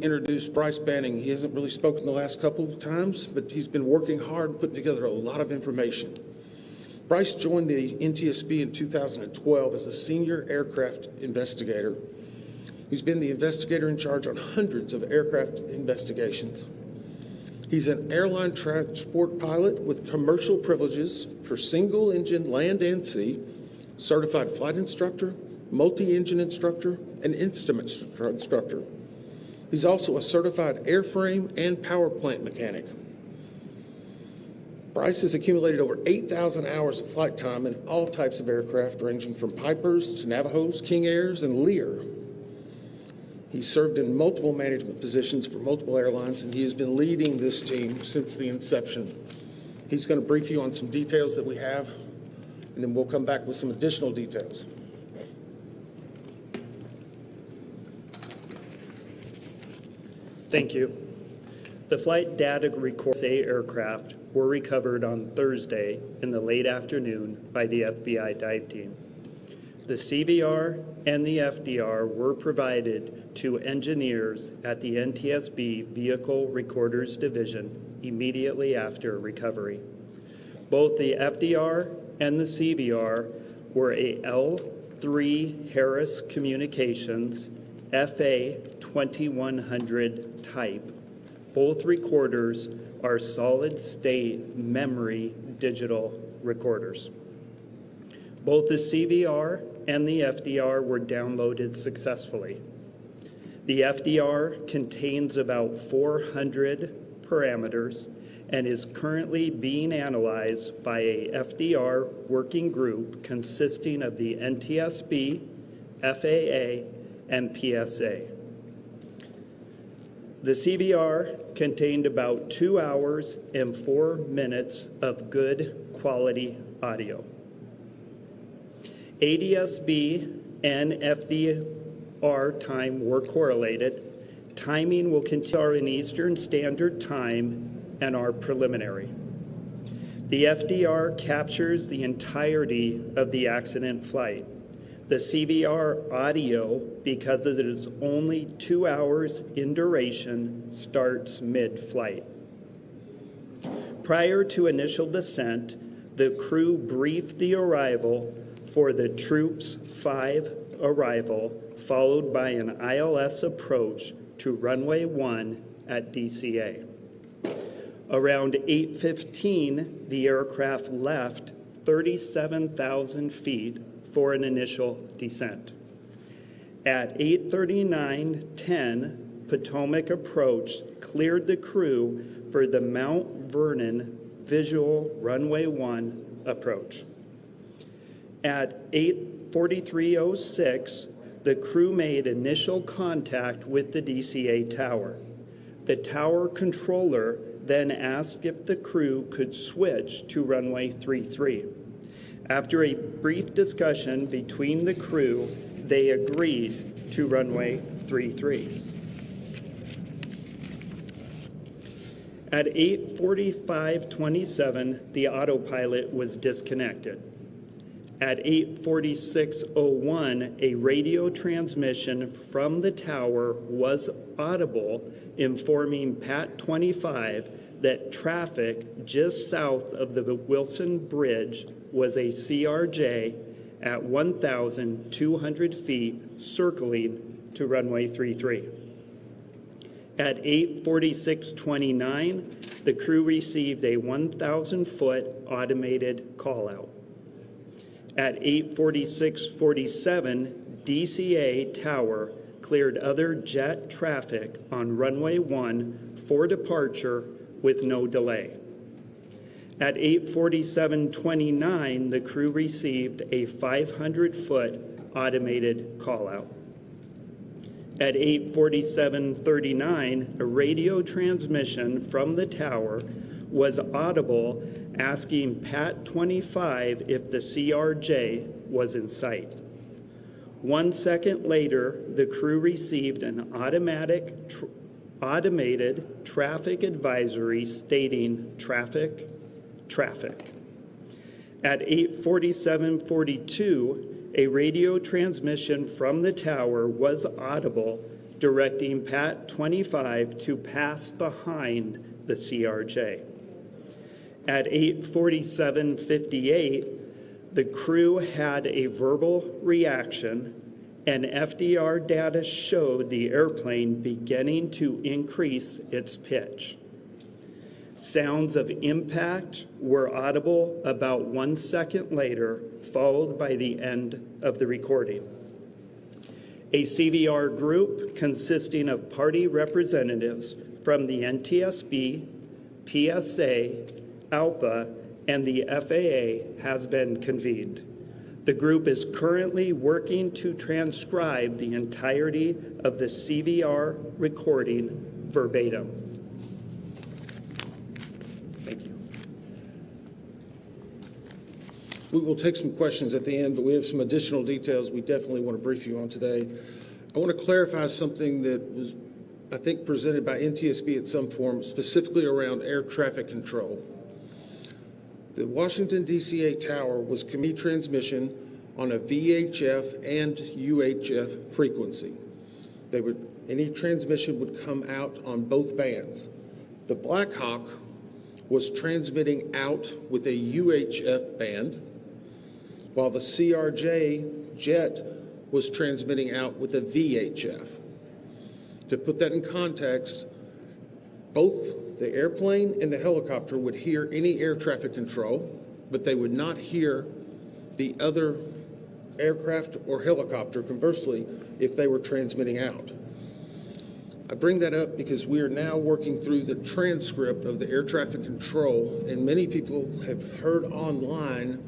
Introduce Bryce Banning. He hasn't really spoken the last couple of times, but he's been working hard and putting together a lot of information. Bryce joined the NTSB in 2012 as a senior aircraft investigator. He's been the investigator in charge on hundreds of aircraft investigations. He's an airline transport pilot with commercial privileges for single-engine land and sea, certified flight instructor, multi-engine instructor, and instrument instructor. He's also a certified airframe and power plant mechanic. Bryce has accumulated over 8,000 hours of flight time in all types of aircraft, ranging from Pipers to Navajos, King Airs, and Lear. He's served in multiple management positions for multiple airlines, and he has been leading this team since the inception. He's going to brief you on some details that we have, and then we'll come back with some additional details. Thank you. The flight data recordings of aircraft were recovered on Thursday in the late afternoon by the FBI dive team. The CVR and the FDR were provided to engineers at the NTSB Vehicle Recorders Division immediately after recovery. Both the FDR and the CVR were a L3 Harris Communications FA 2100 type. Both recorders are solid-state memory digital recorders. Both the CVR and the FDR were downloaded successfully. The FDR contains about 400 parameters and is currently being analyzed by a FDR working group consisting of the NTSB, FAA, and PSA. The CVR contained about 2 hours and 4 minutes of good quality audio. ADSB and FDR time were correlated. Timing will continue in Eastern Standard Time and are preliminary. The FDR captures the entirety of the accident flight. The CVR audio, because it is only 2 hours in duration, starts mid-flight. Prior to initial descent, the crew briefed the arrival for the Troops 5 arrival, followed by an ILS approach to runway 1 at DCA. Around 8:15, the aircraft left 37,000 feet for an initial descent. At 8:39:10, Potomac approach cleared the crew for the Mount Vernon visual runway 1 approach. At 8:43:06, the crew made initial contact with the DCA tower. The tower controller then asked if the crew could switch to runway 33. After a brief discussion between the crew, they agreed to runway 33. At 8:45:27, the autopilot was disconnected. At 8:46:01, a radio transmission from the tower was audible, informing Pat 25 that traffic just south of the Wilson Bridge was a CRJ at 1,200 feet circling to runway 33. At 8:46:29, the crew received a 1,000-foot automated call-out. At 8:46:47, DCA tower cleared other jet traffic on runway 1 for departure with no delay. At 8:47:29, the crew received a 500-foot automated call-out. At 8:47:39, a radio transmission from the tower was audible asking Pat 25 if the CRJ was in sight. 1 second later, the crew received an automated traffic advisory stating traffic. At 8:47:42, a radio transmission from the tower was audible directing Pat 25 to pass behind the CRJ. At 8:47:58, the crew had a verbal reaction, and FDR data showed the airplane beginning to increase its pitch. Sounds of impact were audible about 1 second later, followed by the end of the recording. A CVR group consisting of party representatives from the NTSB, PSA, ALPA, and the FAA has been convened. The group is currently working to transcribe the entirety of the CVR recording verbatim. Thank you. We will take some questions at the end, but we have some additional details we definitely want to brief you on today. I want to clarify something that was, I think, presented by NTSB at some form, specifically around air traffic control. The Washington DCA tower was community transmission on a VHF and UHF frequency. Any transmission would come out on both bands. The Black Hawk was transmitting out with a UHF band, while the CRJ jet was transmitting out with a VHF. To put that in context, both the airplane and the helicopter would hear any air traffic control, but they would not hear the other aircraft or helicopter, conversely, if they were transmitting out. I bring that up because we are now working through the transcript of the air traffic control, and many people have heard online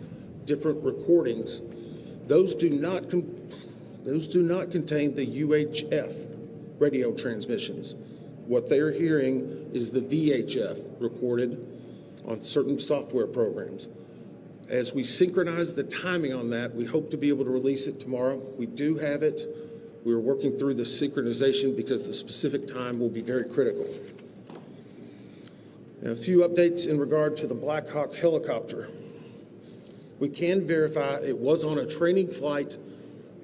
different recordings. Those do not contain the UHF radio transmissions. What they're hearing is the VHF recorded on certain software programs. As we synchronize the timing on that, we hope to be able to release it tomorrow. We do have it. We're working through the synchronization because the specific time will be very critical. Now, a few updates in regard to the Black Hawk helicopter. We can verify it was on a training flight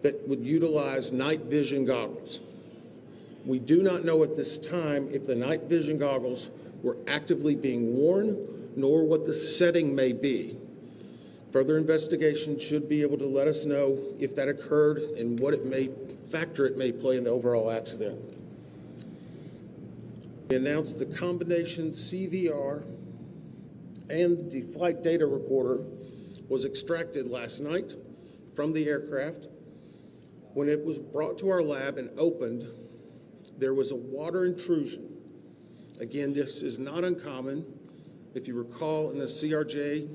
that would utilize night vision goggles. We do not know at this time if the night vision goggles were actively being worn, nor what the setting may be. Further investigation should be able to let us know if that occurred and what factor it may play in the overall accident. We announced the combination CVR and the flight data recorder was extracted last night from the aircraft. When it was brought to our lab and opened, there was a water intrusion. Again, this is not uncommon. If you recall, in the CRJ,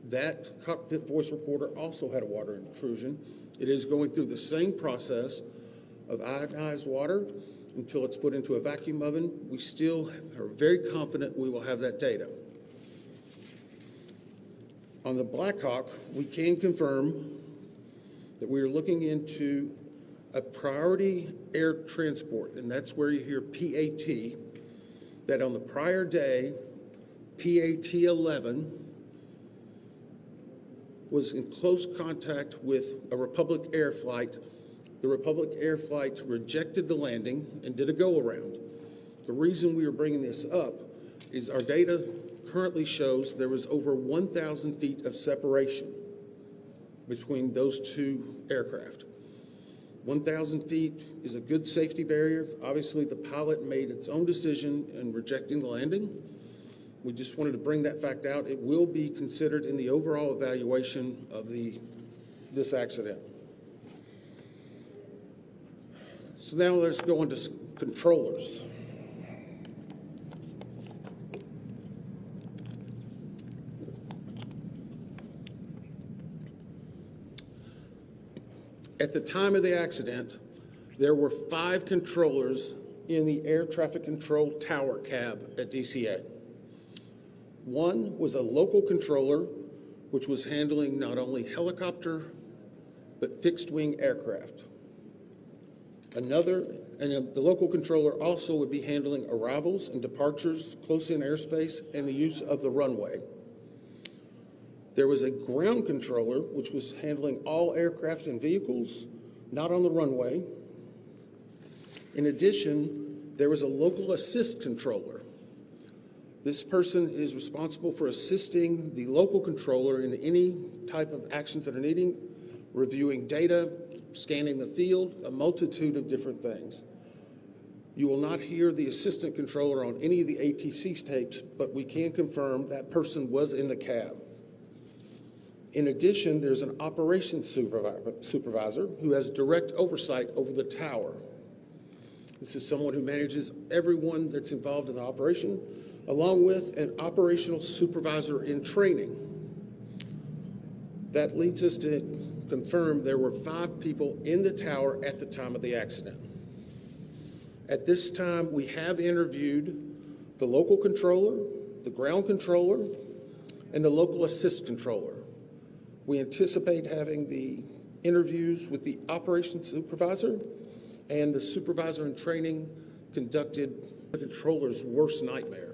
that cockpit voice recorder also had a water intrusion. It is going through the same process of iodized water until it's put into a vacuum oven. We still are very confident we will have that data. On the Black Hawk, we can confirm that we are looking into a priority air transport, and that's where you hear PAT, that on the prior day, PAT 11 was in close contact with a Republic Air flight. The Republic Air flight rejected the landing and did a go-around. The reason we are bringing this up is our data currently shows there was over 1,000 feet of separation between those two aircraft. 1,000 feet is a good safety barrier. Obviously, the pilot made its own decision in rejecting the landing. We just wanted to bring that fact out. It will be considered in the overall evaluation of this accident. So now let's go on to controllers. At the time of the accident, there were 5 controllers in the air traffic control tower cab at DCA. One was a local controller, which was handling not only helicopter, but fixed-wing aircraft. The local controller also would be handling arrivals and departures, close-in airspace, and the use of the runway. There was a ground controller, which was handling all aircraft and vehicles, not on the runway. In addition, there was a local assist controller. This person is responsible for assisting the local controller in any type of actions that are needing, reviewing data, scanning the field, a multitude of different things. You will not hear the assistant controller on any of the ATC tapes, but we can confirm that person was in the cab. In addition, there's an operations supervisor who has direct oversight over the tower. This is someone who manages everyone that's involved in the operation, along with an operational supervisor in training. That leads us to confirm there were 5 people in the tower at the time of the accident. At this time, we have interviewed the local controller, the ground controller, and the local assist controller. We anticipate having the interviews with the operations supervisor and the supervisor in training conducted the controller's worst nightmare.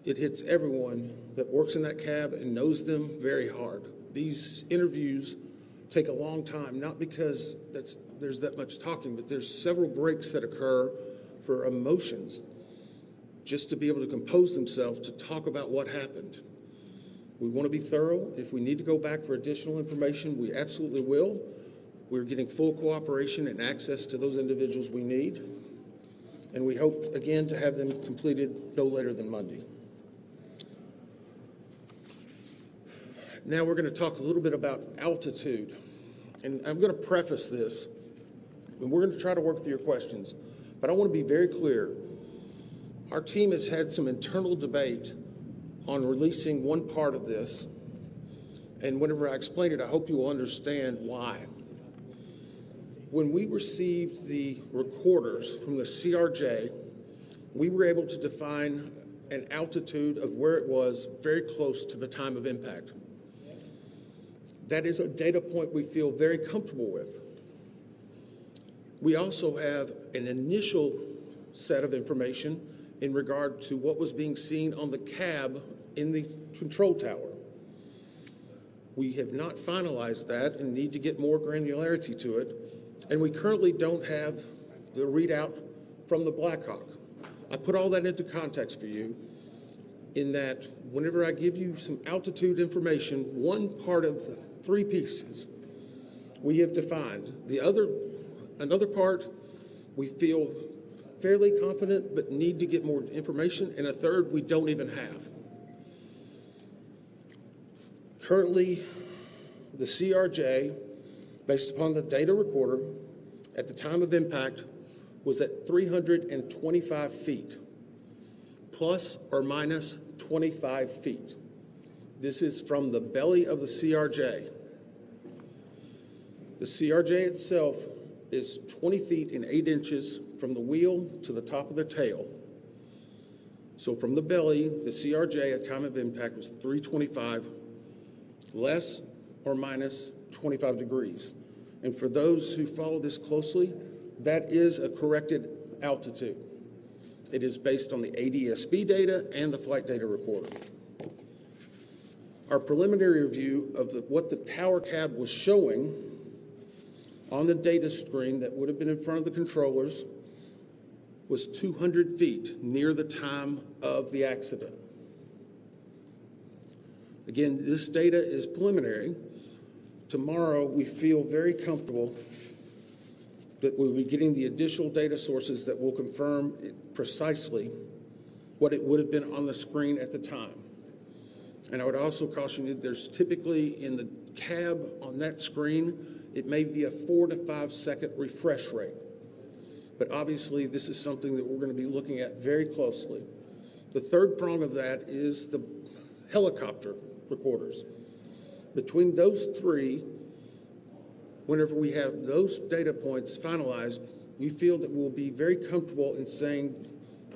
It hits everyone that works in that cab and knows them very hard. These interviews take a long time, not because there's that much talking, but there's several breaks that occur for emotions, just to be able to compose themselves to talk about what happened. We want to be thorough. If we need to go back for additional information, we absolutely will. We're getting full cooperation and access to those individuals we need. And we hope, again, to have them completed no later than Monday. Now we're going to talk a little bit about altitude. And I'm going to preface this, and we're going to try to work through your questions. But I want to be very clear. Our team has had some internal debate on releasing one part of this. And whenever I explain it, I hope you will understand why. When we received the recorders from the CRJ, we were able to define an altitude of where it was very close to the time of impact. That is a data point we feel very comfortable with. We also have an initial set of information in regard to what was being seen on the cab in the control tower. We have not finalized that and need to get more granularity to it, and we currently don't have the readout from the Blackhawk. I put all that into context for you in that whenever I give you some altitude information, one part of the 3 pieces we have defined. Another part we feel fairly confident but need to get more information, and a third we don't even have. Currently, the CRJ, based upon the data recorder, at the time of impact was at 325 feet, plus or minus 25 feet. This is from the belly of the CRJ. The CRJ itself is 20 feet and 8 inches from the wheel to the top of the tail. So from the belly, the CRJ at time of impact was 325, less or minus 25 degrees. And for those who follow this closely, that is a corrected altitude. It is based on the NTSB data and the flight data recorder. Our preliminary review of what the tower cab was showing on the data screen that would have been in front of the controllers was 200 feet near the time of the accident. Again, this data is preliminary. Tomorrow, we feel very comfortable that we'll be getting the additional data sources that will confirm precisely what it would have been on the screen at the time. And I would also caution you, there's typically in the cab on that screen, it may be a 4 to 5 second refresh rate. But obviously, this is something that we're going to be looking at very closely. The third prong of that is the helicopter recorders. Between those 3, whenever we have those data points finalized, we feel that we'll be very comfortable in saying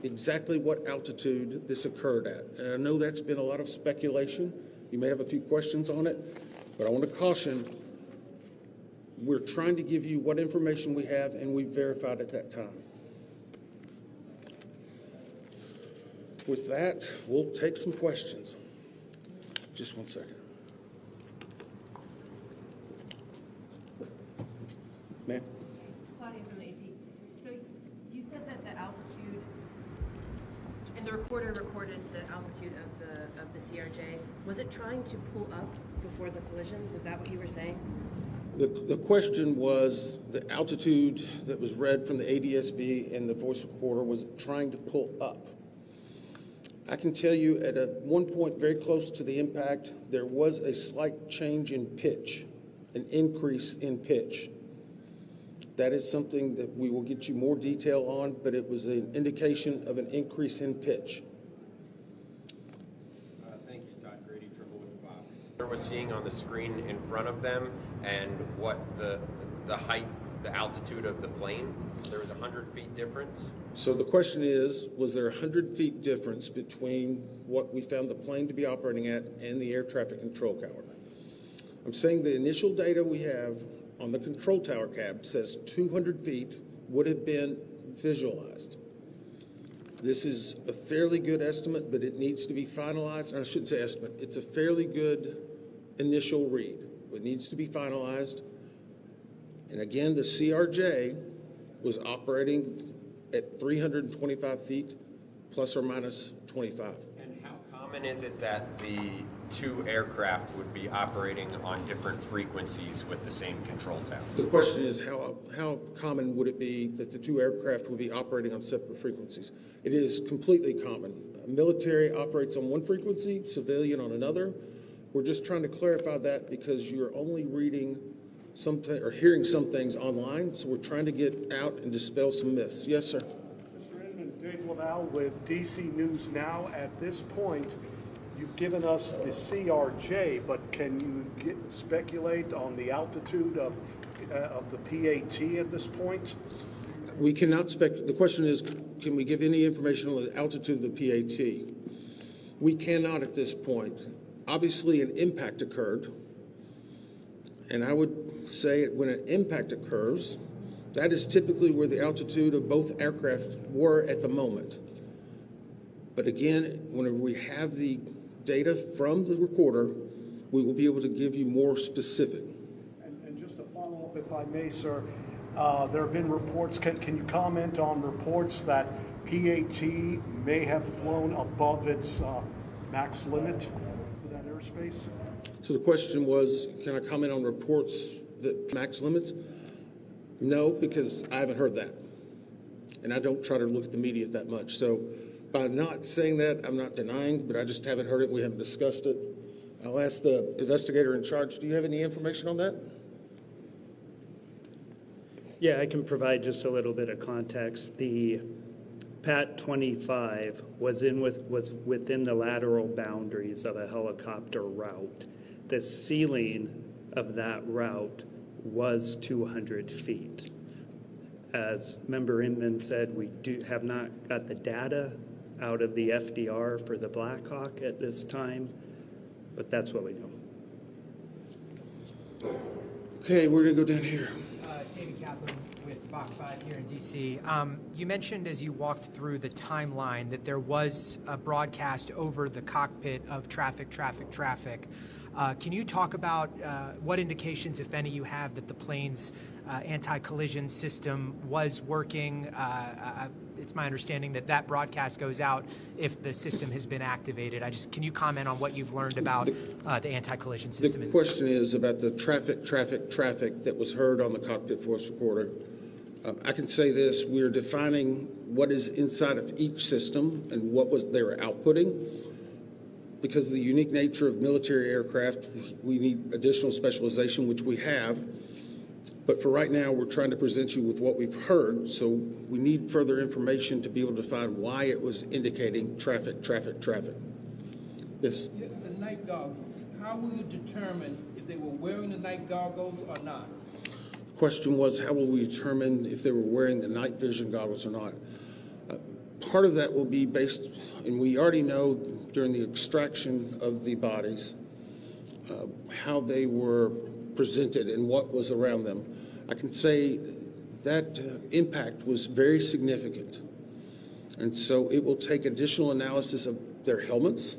exactly what altitude this occurred at. And I know that's been a lot of speculation. You may have a few questions on it, but I want to caution, we're trying to give you what information we have and we verified at that time. With that, we'll take some questions. Just one second. Ma'am? Claudia from the AP. And the recorder recorded the altitude of the CRJ. Was it trying to pull up before the collision? Was that what you were saying? The question was the altitude that was read from the ADSB and the voice recorder was trying to pull up. I can tell you at one point very close to the impact, there was a slight change in pitch, an increase in pitch. That is something that we will get you more detail on, but it was an indication of an increase in pitch. Thank you, Todd Grady, Triple with Fox. What was seeing on the screen in front of them and what the height, the altitude of the plane, there was 100 feet difference. So the question is, was there 100 feet difference between what we found the plane to be operating at and the air traffic control tower? I'm saying the initial data we have on the control tower cab says 200 feet would have been visualized. This is a fairly good estimate, but it needs to be finalized. Or I shouldn't say estimate. It's a fairly good initial read. It needs to be finalized. And again, the CRJ was operating at 325 feet plus or minus 25. And how common is it that the two aircraft would be operating on different frequencies with the same control tower? The question is how common would it be that the two aircraft would be operating on separate frequencies? It is completely common. Military operates on one frequency, civilian on another. We're just trying to clarify that because you're only reading something or hearing some things online, so we're trying to get out and dispel some myths. Yes, sir. Mr. Inman, Dave Laval with DC News Now. At this point, you've given us the CRJ, but can you speculate on the altitude of the PAT at this point? We cannot the question is, can we give any information on the altitude of the PAT? We cannot at this point. Obviously, an impact occurred, and I would say when an impact occurs, that is typically where the altitude of both aircraft were at the moment. But again, whenever we have the data from the recorder, we will be able to give you more specific. And just to follow up, if I may, sir, there have been reports, can you comment on reports that PAT may have flown above its max limit for that airspace? So the question was, can I comment on reports that max limits? No, because I haven't heard that. And I don't try to look at the media that much. So by not saying that, I'm not denying, but I just haven't heard it. We haven't discussed it. I'll ask the investigator in charge. Do you have any information on that? Yeah, I can provide just a little bit of context. The PAT 25 was within the lateral boundaries of a helicopter route. The ceiling of that route was 200 feet. As Member Inman said, we have not got the data out of the FDR for the Black Hawk at this time, but that's what we know. Okay, we're going to go down here. David Kaplan with Fox 5 here in D.C. You mentioned as you walked through the timeline that there was a broadcast over the cockpit of traffic. Can you talk about what indications, if any, you have that the plane's anti-collision system was working? It's my understanding that that broadcast goes out if the system has been activated. Can you comment on what you've learned about the anti-collision system? The question is about the traffic that was heard on the cockpit voice recorder. I can say this, we're defining what is inside of each system and what they were outputting. Because of the unique nature of military aircraft, we need additional specialization, which we have. But for right now, we're trying to present you with what we've heard, so we need further information to be able to find why it was indicating traffic. Yes? The night goggles, how will you determine if they were wearing the night goggles or not? The question was, how will we determine if they were wearing the night vision goggles or not? Part of that will be based, and we already know during the extraction of the bodies, how they were presented and what was around them. I can say that impact was very significant. And so it will take additional analysis of their helmets,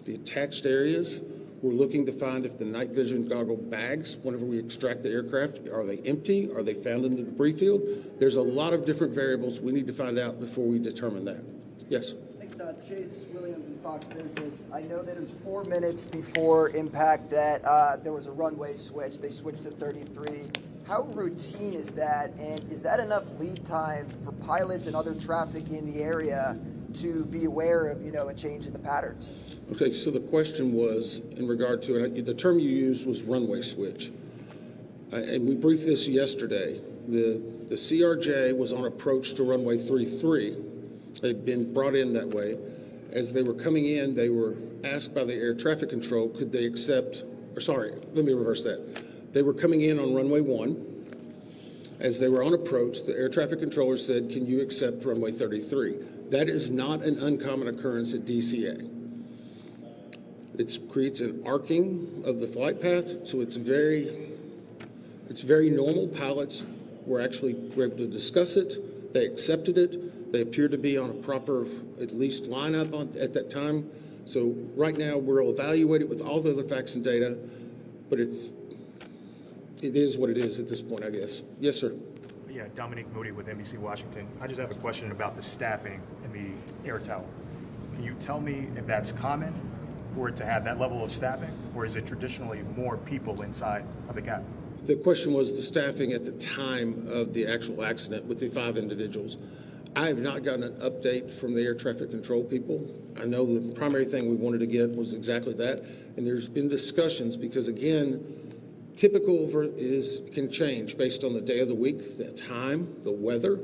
the attached areas. We're looking to find if the night vision goggle bags, whenever we extract the aircraft, are they empty? Are they found in the debris field? There's a lot of different variables we need to find out before we determine that. Yes? Chase Williams from Fox Business. I know that it was 4 minutes before impact that there was a runway switch. They switched to 33. How routine is that, and is that enough lead time for pilots and other traffic in the area to be aware of, a change in the patterns? Okay, so the question was in regard to, and the term you used was runway switch. And we briefed this yesterday. The CRJ was on approach to runway 33. They'd been brought in that way. As they were coming in, they were asked by the air traffic control, could they accept, or sorry, let me reverse that. They were coming in on runway 1. As they were on approach, the air traffic controller said, can you accept runway 33? That is not an uncommon occurrence at DCA. It creates an arcing of the flight path, so it's very normal. Pilots were able to discuss it. They accepted it. They appear to be on a proper, at least, lineup at that time. So right now, we'll evaluate it with all the other facts and data, but it is what it is at this point, I guess. Yes, sir. Yeah, Dominique Moody with NBC Washington. I just have a question about the staffing in the air tower. Can you tell me if that's common for it to have that level of staffing, or is it traditionally more people inside of the cabin? The question was the staffing at the time of the actual accident with the 5 individuals. I have not gotten an update from the air traffic control people. I know the primary thing we wanted to get was exactly that, and there's been discussions because, again, typical can change based on the day of the week, the time, the weather.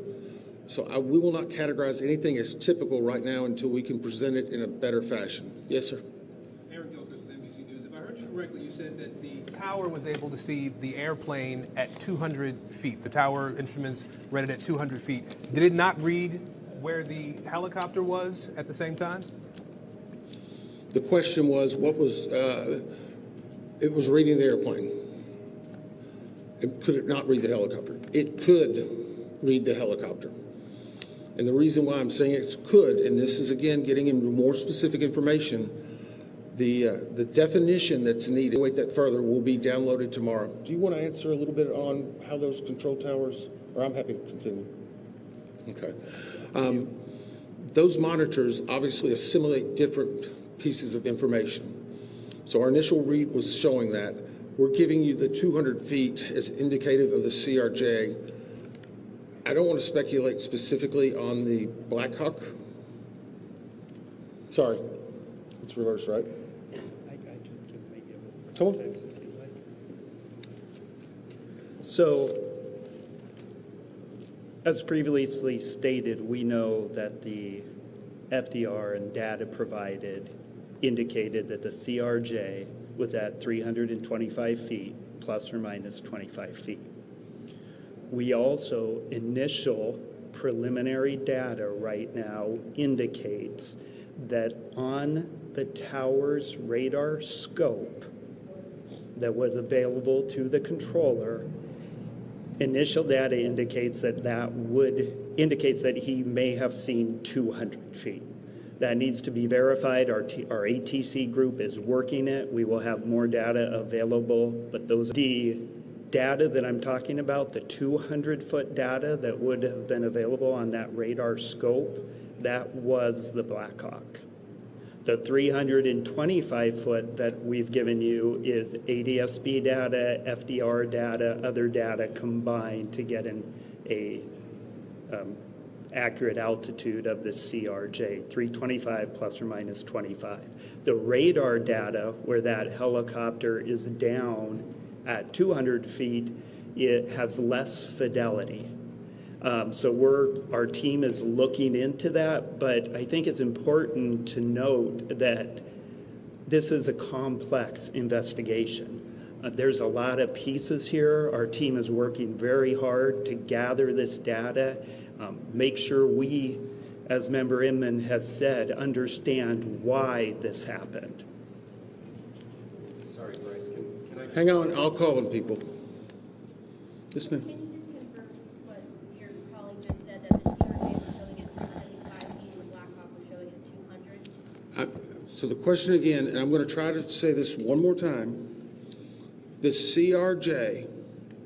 So we will not categorize anything as typical right now until we can present it in a better fashion. Yes, sir. Eric Gilchrist with NBC News. If I heard you correctly, you said that the tower was able to see the airplane at 200 feet. The tower instruments read it at 200 feet. Did it not read where the helicopter was at the same time? The question was, it was reading the airplane. Could it not read the helicopter? It could read the helicopter. And the reason why I'm saying it could, and this is again getting into more specific information, the definition that's needed, wait that further, will be downloaded tomorrow. Do you want to answer a little bit on how those control towers, or I'm happy to continue. Okay. Those monitors obviously assimilate different pieces of information. So our initial read was showing that. We're giving you the 200 feet as indicative of the CRJ. I don't want to speculate specifically on the Black Hawk. Sorry, it's reversed, right? I can give maybe a Come on. context if you'd like. So, as previously stated, we know that the FDR and data provided indicated that the CRJ was at 325 feet, plus or minus 25 feet. We also, initial preliminary data right now indicates that on the tower's radar scope that was available to the controller, initial data indicates that he may have seen 200 feet. That needs to be verified. Our ATC group is working it. We will have more data available, but the data that I'm talking about, the 200-foot data that would have been available on that radar scope, that was the Black Hawk. The 325-foot that we've given you is ADSB data, FDR data, other data combined to get a accurate altitude of the CRJ, 325 plus or minus 25. The radar data, where that helicopter is down at 200 feet, it has less fidelity. So our team is looking into that, but I think it's important to note that this is a complex investigation. There's a lot of pieces here. Our team is working very hard to gather this data, make sure we, as Member Inman has said, understand why this happened. Sorry, Bryce, can I just... Hang on, I'll call on people. Yes, ma'am. Can you just confirm what your colleague just said, that the CRJ was showing at 375 feet and the Black Hawk was showing at 200? So the question again, and I'm going to try to say this one more time. The CRJ,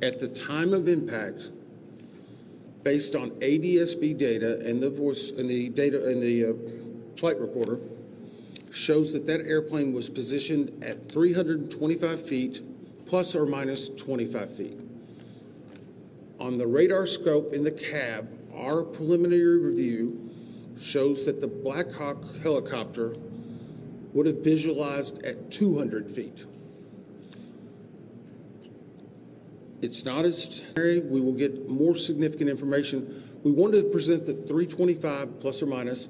at the time of impact, based on ADSB data and the voice and the data and the flight recorder shows that that airplane was positioned at 325 feet plus or minus 25 feet. On the radar scope in the cab, our preliminary review shows that the Black Hawk helicopter would have visualized at 200 feet. It's not as we will get more significant information. We wanted to present the 325 plus or minus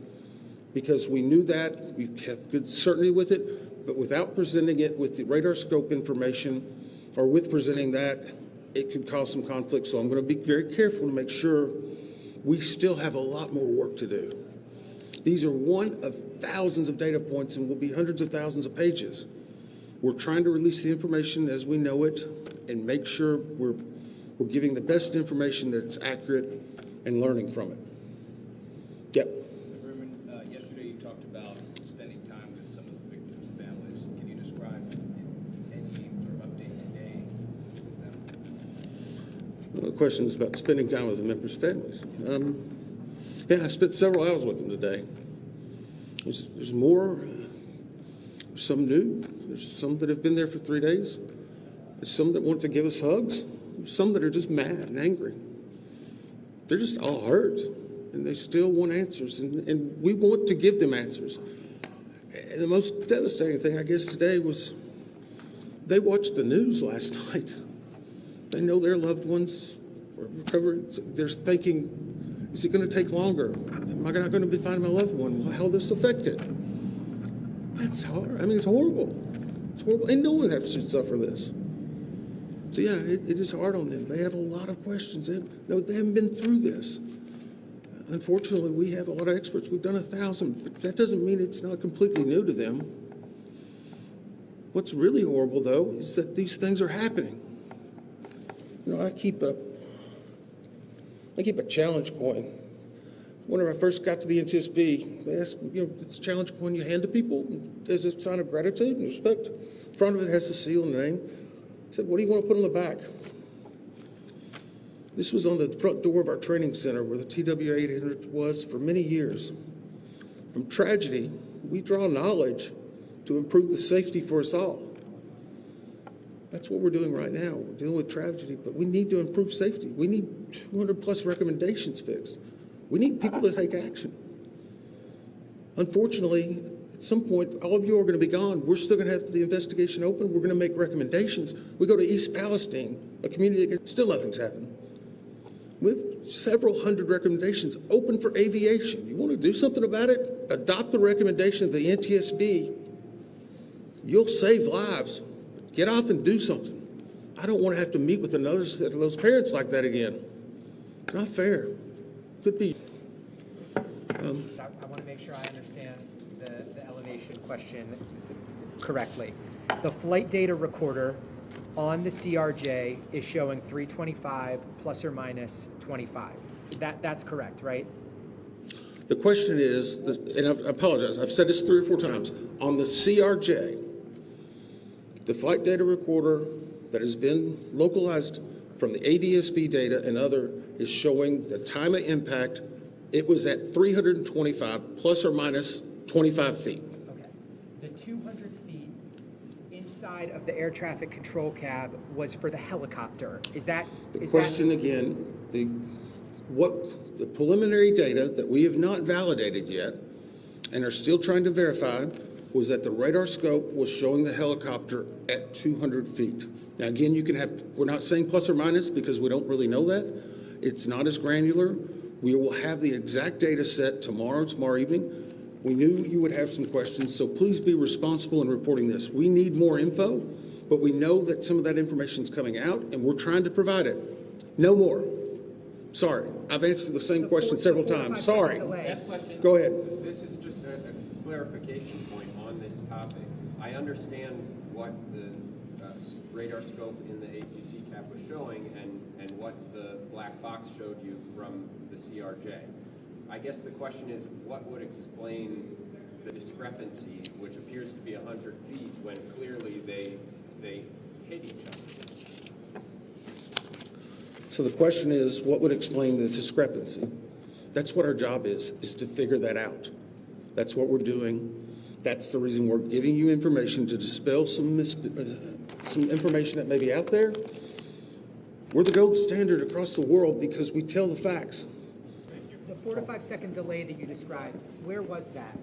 because we knew that, we have good certainty with it, but without presenting it with the radar scope information or with presenting that, it could cause some conflict. So I'm going to be very careful to make sure we still have a lot more work to do. These are one of thousands of data points and will be hundreds of thousands of pages. We're trying to release the information as we know it and make sure we're giving the best information that's accurate and learning from it. Yep. Yesterday you talked about spending time with some of the victims' families. Can you describe any sort of update today with them? Well, the question is about spending time with the members' families. Yeah, I spent several hours with them today. There's more, some new. There's some that have been there for 3 days. There's some that want to give us hugs. There's some that are just mad and angry. They're just all hurt, and they still want answers, and we want to give them answers. And the most devastating thing, I guess, today was they watched the news last night. They know their loved ones were recovering. They're thinking, is it going to take longer? Am I not going to be finding my loved one? How will this affect it? That's hard. I mean, it's horrible. It's horrible. And no one should suffer this. So, yeah, it is hard on them. They have a lot of questions. They haven't been through this. Unfortunately, we have a lot of experts. We've done 1,000, but that doesn't mean it's not completely new to them. What's really horrible, though, is that these things are happening. You know, I keep a challenge coin. Whenever I first got to the NTSB, they asked, it's a challenge coin you hand to people as a sign of gratitude and respect. In front of it has the seal and the name. I said, what do you want to put on the back? This was on the front door of our training center where the TW-800 was for many years. From tragedy, we draw knowledge to improve the safety for us all. That's what we're doing right now. We're dealing with tragedy, but we need to improve safety. We need 200 plus recommendations fixed. We need people to take action. Unfortunately, at some point, all of you are going to be gone. We're still going to have the investigation open. We're going to make recommendations. We go to East Palestine, a community that still nothing's happened. We have several hundred recommendations open for aviation. You want to do something about it? Adopt the recommendation of the NTSB. You'll save lives. Get off and do something. I don't want to have to meet with another set of those parents like that again. It's not fair. Could be. I want to make sure I understand the elevation question correctly. The flight data recorder on the CRJ is showing 325 plus or minus 25. That's correct, right? The question is, and I apologize, I've said this 3 or 4 times, on the CRJ, the flight data recorder that has been localized from the ADSB data and other is showing the time of impact. It was at 325 plus or minus 25 feet. Okay. The 200 feet inside of the air traffic control cab was for the helicopter. Is that The question again, the preliminary data that we have not validated yet and are still trying to verify was that the radar scope was showing the helicopter at 200 feet. Now, again, we're not saying plus or minus because we don't really know that. It's not as granular. We will have the exact data set tomorrow evening. We knew you would have some questions, so please be responsible in reporting this. We need more info, but we know that some of that information is coming out, and we're trying to provide it. No more. Sorry, I've answered the same question several times. Sorry. Go ahead. This is just a clarification point on this topic. I understand what the radar scope in the ATC cap was showing and what the black box showed you from the CRJ. I guess the question is, what would explain the discrepancy, which appears to be 100 feet, when clearly they hit each other? So the question is, what would explain this discrepancy? That's what our job is to figure that out. That's what we're doing. That's the reason we're giving you information to dispel some information that may be out there. We're the gold standard across the world because we tell the facts. The 4 to 5 second delay that you described, where was that?